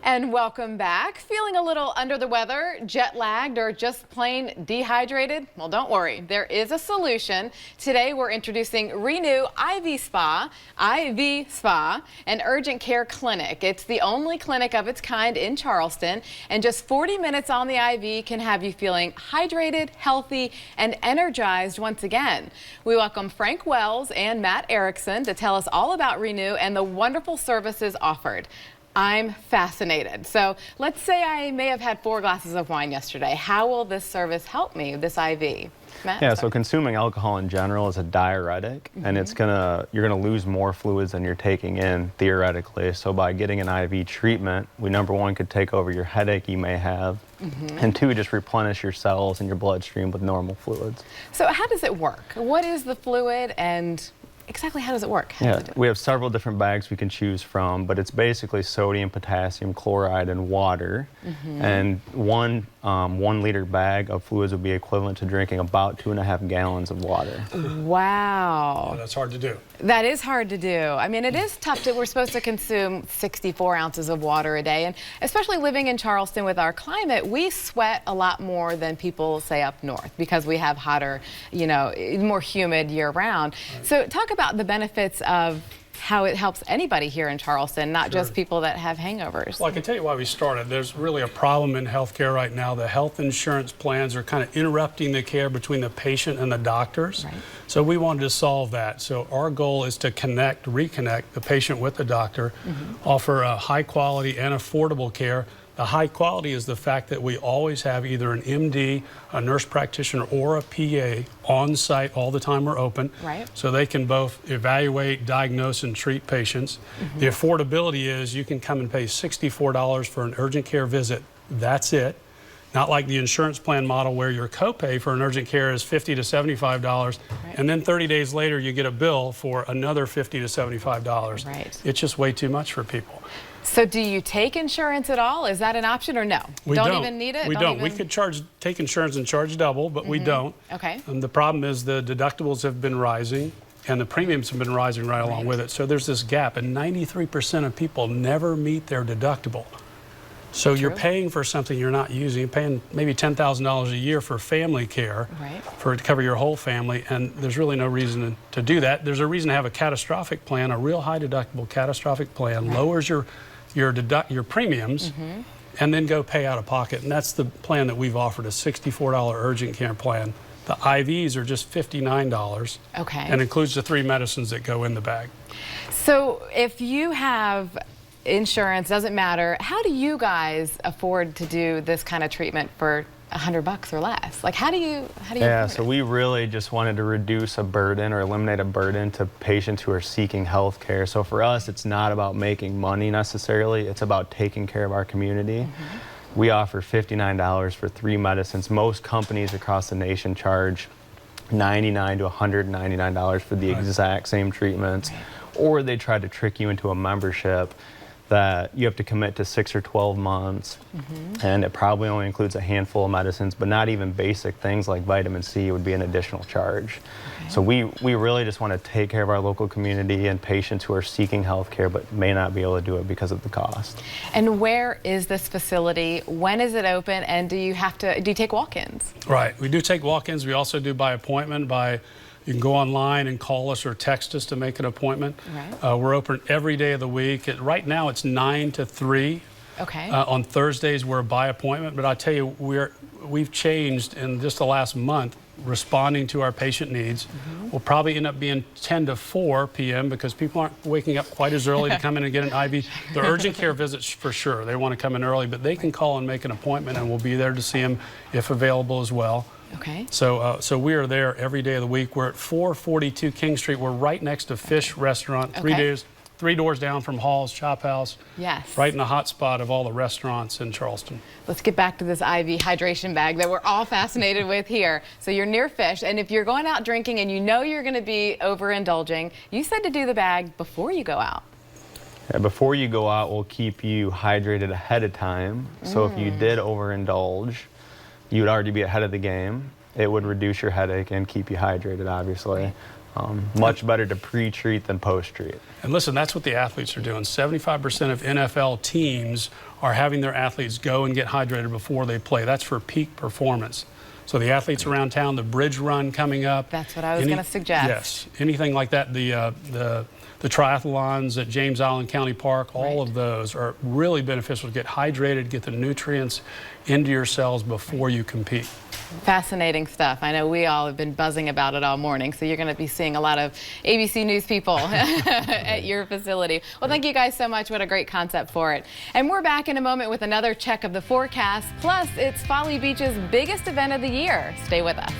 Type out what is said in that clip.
And welcome back. Feeling a little under the weather, jet lagged, or just plain dehydrated? Well, don't worry, there is a solution. Today we're introducing Renew IV Spa, an urgent care clinic. It's the only clinic of its kind in Charleston, and just 40 minutes on the IV can have you feeling hydrated, healthy, and energized once again. We welcome Frank Wells and Matt Erickson to tell us all about Renew and the wonderful services offered. I'm fascinated. So let's say I may have had 4 glasses of wine yesterday. How will this service help me, this IV? Matt, yeah, so consuming alcohol in general is a diuretic, and you're gonna lose more fluids than you're taking in theoretically. So by getting an IV treatment, we number 1 could take over your headache you may have, and 2, just replenish your cells and your bloodstream with normal fluids. So how does it work? What is the fluid, and exactly how does it work? We have several different bags we can choose from, but it's basically sodium, potassium, chloride, and water. And one 1-liter bag of fluids would be equivalent to drinking about 2.5 gallons of water. Wow. Oh, that's hard to do. That is hard to do. I mean, it is tough we're supposed to consume 64 ounces of water a day. And especially living in Charleston with our climate, we sweat a lot more than people say up north because we have hotter, more humid year round. Right. So talk about the benefits of how it helps anybody here in Charleston, not just people that have hangovers. Well, I can tell you why we started. There's really a problem in healthcare right now. The health insurance plans are kind of interrupting the care between the patient and the doctors. Right. So we wanted to solve that. So our goal is to reconnect the patient with the doctor, offer a high quality and affordable care. The high quality is the fact that we always have either an MD, a nurse practitioner, or a PA on site all the time we're open. Right. So they can both evaluate, diagnose, and treat patients. The affordability is you can come and pay $64 for an urgent care visit. That's it. Not like the insurance plan model where your copay for an urgent care is $50 to $75, and then 30 days later you get a bill for another $50 to $75. Right. It's just way too much for people. So do you take insurance at all? Is that an option or no? We don't even need it? We don't. We could take insurance and charge double, but we don't. Okay. And the problem is the deductibles have been rising and the premiums have been rising right along with it. So there's this gap, and 93% of people never meet their deductible. So you're paying for something you're not using. You're paying maybe $10,000 a year for family care, to cover your whole family, and there's really no reason to do that. There's a reason to have a catastrophic plan. A real high deductible catastrophic plan lowers your premiums, and then go pay out of pocket. And that's the plan that we've offered, a $64 urgent care plan. The IVs are just $59, and includes the 3 medicines that go in the bag. So if you have insurance, doesn't matter, how do you guys afford to do this kind of treatment for $100 or less? Like, how do you so we really just wanted to reduce a burden or eliminate a burden to patients who are seeking health care. So for us, it's not about making money necessarily, it's about taking care of our community. We offer $59 for 3 medicines. Most companies across the nation charge $99 to $199 for the exact same treatments, or they try to trick you into a membership that you have to commit to 6 or 12 months, and it probably only includes a handful of medicines, but not even basic things like vitamin C would be an additional charge. So we really just want to take care of our local community and patients who are seeking health care but may not be able to do it because of the cost. And where is this facility? When is it open? And do you take walk-ins? Right, we do take walk-ins. We also do by appointment. You can go online and call us or text us to make an appointment. We're open every day of the week. Right now it's 9 to 3. On Thursdays we're by appointment, but I tell you, we've changed in just the last month responding to our patient needs. We'll probably end up being 10 to 4 p.m. because people aren't waking up quite as early to come in and get an IV. The urgent care visits for sure, they want to come in early, but they can call and make an appointment and we'll be there to see them if available as well. So we are there every day of the week. We're at 442 King Street. We're right next to Fish Restaurant, 3 doors down from Hall's Chop House. Right in the hot spot of all the restaurants in Charleston. Let's get back to this IV hydration bag that we're all fascinated with here. So you're near Fish, and if you're going out drinking and you know you're going to be overindulging, you said to do the bag before you go out. Before you go out, we'll keep you hydrated ahead of time. So if you did overindulge, you would already be ahead of the game. It would reduce your headache and keep you hydrated, obviously. Much better to pre-treat than post-treat. And listen, that's what the athletes are doing. 75% of NFL teams are having their athletes go and get hydrated before they play. That's for peak performance. So the athletes around town, the bridge run coming up. That's what I was going to suggest. Yes, anything like that. The triathlons at James Island County Park, all of those are really beneficial to get hydrated, get the nutrients into your cells before you compete. Fascinating stuff. I know we all have been buzzing about it all morning, so you're going to be seeing a lot of ABC News people at your facility. Well, thank you guys so much. What a great concept for it. And we're back in a moment with another check of the forecast. Plus, it's Folly Beach's biggest event of the year. Stay with us.